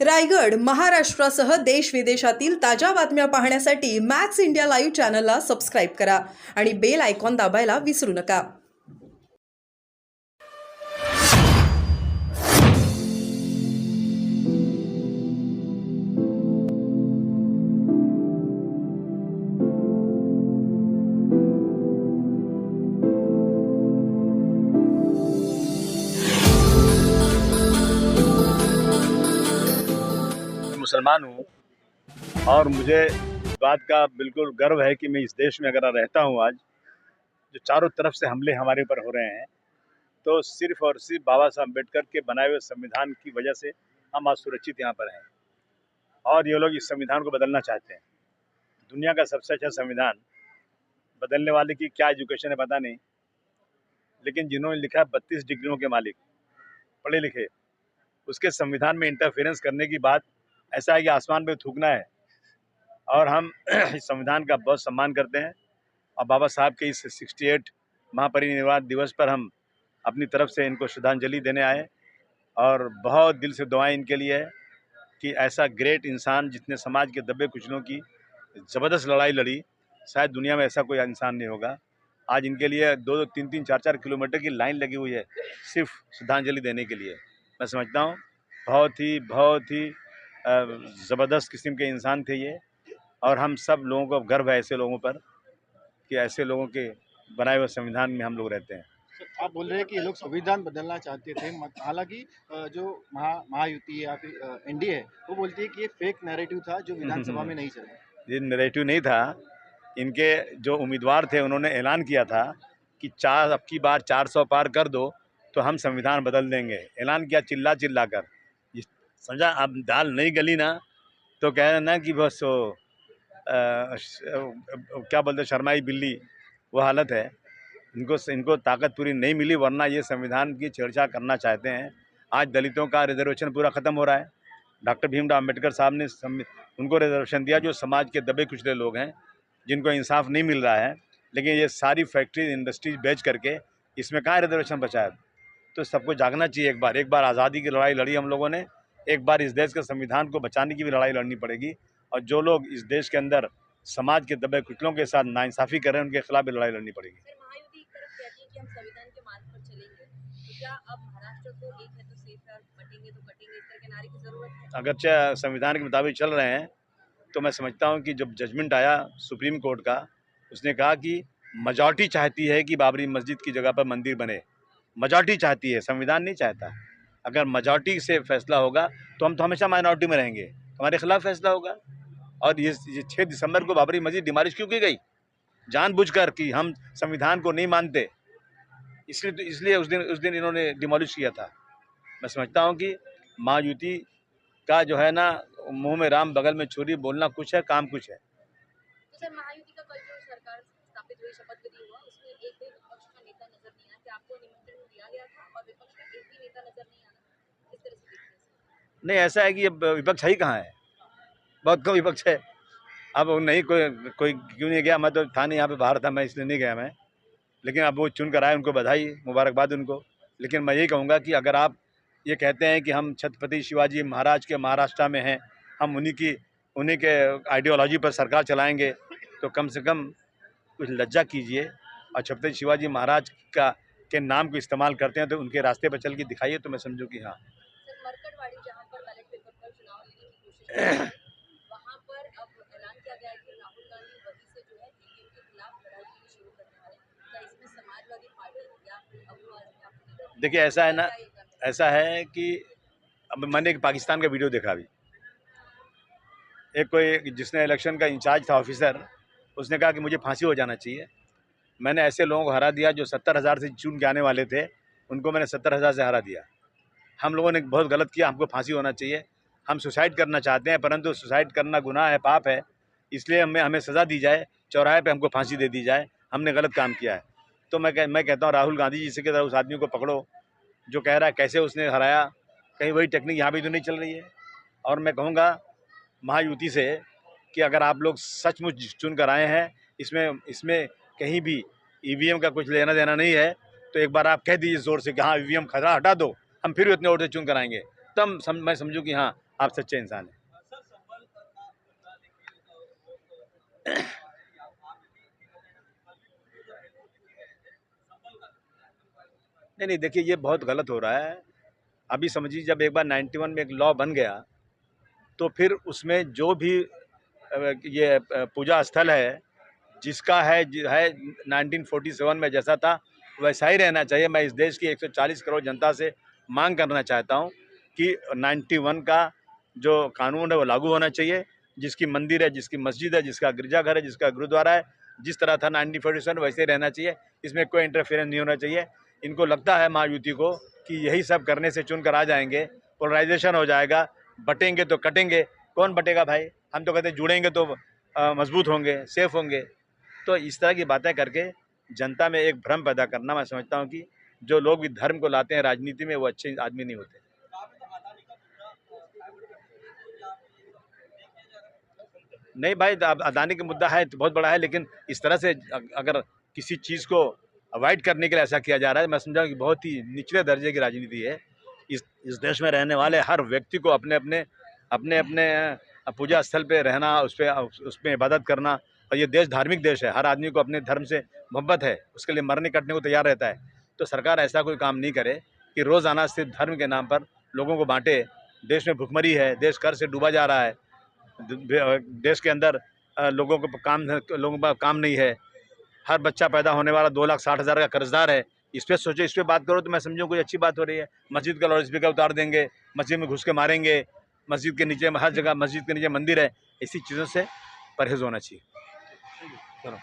रायगड, महाराष्ट्रासह देश-विदेशातील ताज्या बातम्या पाहण्यासाठी मॅक्स इंडिया लाईव्ह चॅनलला सबस्क्राईब करा आणि बेल आयकॉन दाबायला विसरू नका. मुसलमान हूँ और मुझे इस बात का बिल्कुल गर्व है कि मैं इस देश में अगर रहता हूँ आज, जो चारों तरफ से हमले हमारे ऊपर हो रहे हैं, तो सिर्फ और सिर्फ बाबा साहब अम्बेडकर के बनाए हुए संविधान की वजह से हम आज सुरक्षित यहाँ पर हैं। और ये लोग इस संविधान को बदलना चाहते हैं। दुनिया का सबसे अच्छा संविधान, बदलने वाले की क्या एजुकेशन है पता नहीं, लेकिन जिन्होंने लिखा 32 डिग्रियों के मालिक, पढ़े लिखे, उसके संविधान में इंटरफेरेंस करने की बात ऐसा है कि आसमान पे थूकना है। और हम इस संविधान का बहुत सम्मान करते हैं और बाबा साहब के इस 68 महापरिनिर्वाण दिवस पर हम अपनी तरफ से इनको श्रद्धांजलि देने आए और बहुत दिल से दुआएं इनके लिए है कि ऐसा ग्रेट इंसान जिसने समाज के दबे कुचलों की ज़बरदस्त लड़ाई लड़ी, शायद दुनिया में ऐसा कोई इंसान नहीं होगा। आज इनके लिए 2-2, 3-3, 4-4 किलोमीटर की लाइन लगी हुई है सिर्फ श्रद्धांजलि देने के लिए। मैं समझता हूँ बहुत ही ज़बरदस्त किस्म के इंसान थे ये, और हम सब लोगों को गर्व है ऐसे लोगों पर कि ऐसे लोगों के बनाए हुए संविधान में हम लोग रहते हैं। आप बोल रहे हैं कि ये लोग संविधान बदलना चाहते थे, हालांकि जो महायुति या फिर एनडीए है वो बोलती है कि ये फेक नैरेटिव था जो विधानसभा में नहीं चला। ये नैरेटिव नहीं था। इनके जो उम्मीदवार थे उन्होंने ऐलान किया था कि अब की बार 400 पार कर दो तो हम संविधान बदल देंगे। ऐलान किया चिल्ला चिल्ला कर, समझा। अब दाल नहीं गली ना तो कह रहे ना कि बस क्या बोलते शर्माई बिल्ली, वो हालत है। इनको ताकत पूरी नहीं मिली, वरना ये संविधान की छेड़छाड़ करना चाहते हैं। आज दलितों का रिजर्वेशन पूरा ख़त्म हो रहा है। डॉक्टर भीमराव अम्बेडकर साहब ने उनको रिजर्वेशन दिया जो समाज के दबे कुचले लोग हैं, जिनको इंसाफ नहीं मिल रहा है। लेकिन ये सारी फैक्ट्री इंडस्ट्रीज बेच करके इसमें कहाँ रिजर्वेशन बचा है। तो सबको जागना चाहिए। एक बार आज़ादी की लड़ाई लड़ी हम लोगों ने, एक बार इस देश के संविधान को बचाने की भी लड़ाई लड़नी पड़ेगी। और जो लोग इस देश के अंदर समाज के दबे कुचलों के साथ नाइंसाफ़ी कर रहे हैं, उनके खिलाफ भी लड़ाई लड़नी पड़ेगी। महायुति एक तरफ कहती है कि हम संविधान के मार्ग पर चलेंगे, तो क्या अब महाराष्ट्र को एक है तो सेफ है, बटेंगे तो कटेंगे, इस तरह के नारे की जरूरत है? अगरचे संविधान के मुताबिक चल रहे हैं, तो मैं समझता हूँ कि जब जजमेंट आया सुप्रीम कोर्ट का, उसने कहा कि मेजॉरिटी चाहती है कि बाबरी मस्जिद की जगह पर मंदिर बने। मेजॉरिटी चाहती है, संविधान नहीं चाहता। अगर मेजॉरिटी से फैसला होगा तो हम तो हमेशा माइनॉरिटी में रहेंगे, हमारे खिलाफ फैसला होगा। और ये 6 दिसंबर को बाबरी मस्जिद डिमोलिश क्यों की गई? जानबूझकर कि हम संविधान को नहीं मानते, इसलिए उस दिन इन्होंने डिमोलिश किया था। मैं समझता हूँ कि महायुति का जो है ना, मुंह में राम बगल में छुरी, बोलना कुछ है काम कुछ है। तो सर, महायुति का कल जो सरकार स्थापित हुई, शपथ विधि हुआ, उसमें एक भी विपक्ष का नेता नजर नहीं आया। कि आपको निमंत्रण दिया गया था और विपक्ष का एक भी नेता नजर नहीं आया, इस तरह से देखते हैं? नहीं, ऐसा है कि अब विपक्ष है ही कहाँ है, बहुत कम विपक्ष है। अब नहीं कोई क्यों नहीं गया, मैं तो था नहीं यहाँ पे, बाहर था मैं, इसलिए नहीं गया मैं। लेकिन अब वो चुन कर आए, उनको बधाई, मुबारकबाद उनको। लेकिन मैं यही कहूँगा कि अगर आप ये कहते हैं कि हम छत्रपति शिवाजी महाराज के महाराष्ट्र में हैं, हम उन्हीं के आइडियोलॉजी पर सरकार चलाएंगे, तो कम से कम कुछ लज्जा कीजिए। और छत्रपति शिवाजी महाराज के नाम को इस्तेमाल करते हैं तो उनके रास्ते पर चल के दिखाइए, तो मैं समझूँ कि हाँ। सर, मरकटवाड़ी जहाँ पर बैलेट पेपर पर चुनाव लेने की कोशिश की गई, वहाँ पर अब ऐलान किया गया है कि राहुल गांधी वहीं से जो है ईवीएम के खिलाफ लड़ाई लड़नी शुरू करने वाले हैं। क्या इसमें समाजवादी पार्टी या फिर अबू देखिए, ऐसा है ना, ऐसा है कि अब मैंने एक पाकिस्तान का वीडियो देखा अभी, एक कोई जिसने इलेक्शन का इंचार्ज था ऑफिसर, उसने कहा कि मुझे फांसी हो जाना चाहिए। मैंने ऐसे लोगों को हरा दिया जो 70,000 से चुन के आने वाले थे, उनको मैंने 70,000 से हरा दिया। हम लोगों ने बहुत गलत किया, हमको फांसी होना चाहिए। हम सुसाइड करना चाहते हैं, परंतु सुसाइड करना गुनाह है, पाप है, इसलिए हमें सज़ा दी जाए, चौराहे पे हमको फांसी दे दी जाए, हमने गलत काम किया है। तो मैं कहता हूँ राहुल गांधी जी से की तरह उस आदमी को पकड़ो जो कह रहा है कैसे उसने हराया। कहीं वही टेक्निक यहाँ भी तो नहीं चल रही है। और मैं कहूँगा महायुति से कि अगर आप लोग सचमुच चुन कर आए हैं, इसमें कहीं भी ईवीएम का कुछ लेना देना नहीं है, तो एक बार आप कह दीजिए ज़ोर से कि हाँ ईवीएम खतरा हटा दो, हम फिर भी उतने वोट से चुन कर आएंगे। तब मैं समझूँ कि हाँ आप सच्चे इंसान हैं। नहीं नहीं, देखिए ये बहुत गलत हो रहा है। अभी समझिए जब एक बार 91 में एक लॉ बन गया तो फिर उसमें जो भी ये पूजा स्थल है जिसका है 1947 में जैसा था वैसा ही रहना चाहिए। मैं इस देश की 140 करोड़ जनता से मांग करना चाहता हूं कि 91 का जो कानून है वो लागू होना चाहिए। जिसकी मंदिर है, जिसकी मस्जिद है, जिसका गिरजाघर है, जिसका गुरुद्वारा है, जिस तरह था 1947 वैसे ही रहना चाहिए। इसमें कोई इंटरफेरेंस नहीं होना चाहिए। इनको लगता है महायुति को कि यही सब करने से चुनकर आ जाएंगे, पोलराइजेशन हो जाएगा, बटेंगे तो कटेंगे। कौन बटेगा भाई? हम तो कहते हैं जुड़ेंगे तो मजबूत होंगे, सेफ होंगे। तो इस तरह की बातें करके जनता में एक भ्रम पैदा करना, मैं समझता हूँ कि जो लोग भी धर्म को लाते हैं राजनीति में वो अच्छे आदमी नहीं होते। नहीं भाई, अदानी का मुद्दा है तो बहुत बड़ा है, लेकिन इस तरह से अगर किसी चीज़ को अवॉइड करने के लिए ऐसा किया जा रहा है, मैं समझा कि बहुत ही निचले दर्जे की राजनीति है। इस देश में रहने वाले हर व्यक्ति को अपने अपने पूजा स्थल पे रहना, उसमें इबादत करना, और ये देश धार्मिक देश है। हर आदमी को अपने धर्म से मोहब्बत है, उसके लिए मरने कटने को तैयार रहता है। तो सरकार ऐसा कोई काम नहीं करे कि रोज़ाना सिर्फ धर्म के नाम पर लोगों को बांटे। देश में भुखमरी है, देश कर्ज से डूबा जा रहा है, देश के अंदर लोगों का काम नहीं है। हर बच्चा पैदा होने वाला 2,60,000 का कर्जदार है। इस पर सोचो, इस पर बात करो तो मैं समझूँ कोई अच्छी बात हो रही है। मस्जिद का लाउड स्पीकर उतार देंगे, मस्जिद में घुस के मारेंगे, मस्जिद के नीचे हर जगह मस्जिद के नीचे मंदिर है। ऐसी चीज़ों से परहेज़ होना चाहिए। चलो।